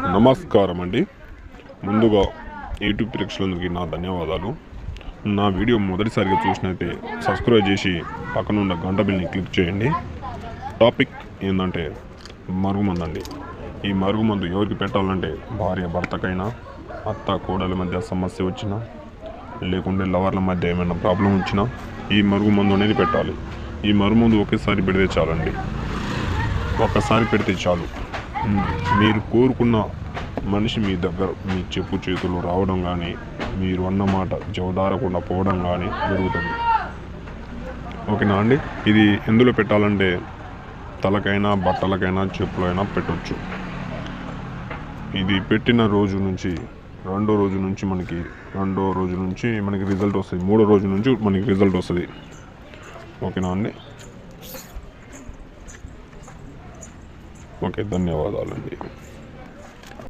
నమస్కారం అండి. ముందుగా యూట్యూబ్ ప్రేక్షకులందరికీ నా ధన్యవాదాలు. నా వీడియో మొదటిసారిగా చూసినైతే సబ్స్క్రైబ్ చేసి పక్కనున్న గంట బిల్ని క్లిక్ చేయండి. టాపిక్ ఏంటంటే మరుగుమందు అండి. ఈ మరుగుమందు ఎవరికి పెట్టాలంటే భార్య భర్తకైనా, అత్త కోడల మధ్య సమస్య వచ్చినా, లేకుంటే లవర్ల మధ్య ఏమైనా ప్రాబ్లం వచ్చినా ఈ మరుగుమందు అనేది పెట్టాలి. ఈ మరుగుమందు ఒకేసారి పెడితే చాలండి. ఒక్కసారి పెడితే చాలు, మీరు కోరుకున్న మనిషి మీ దగ్గర మీ చెప్పు చేతులు రావడం కానీ, మీరు అన్నమాట జవదారకుండా పోవడం కానీ జరుగుతుంది. ఓకేనా అండి. ఇది ఎందులో పెట్టాలంటే తలకైనా, బట్టలకైనా, చెప్పులైనా పెట్టవచ్చు. ఇది పెట్టిన రోజు నుంచి రెండో రోజు నుంచి మనకి రిజల్ట్ వస్తుంది. మూడో రోజు నుంచి మనకి రిజల్ట్ వస్తుంది. ఓకేనా అండి. ఓకే, ధన్యవాదాలండి.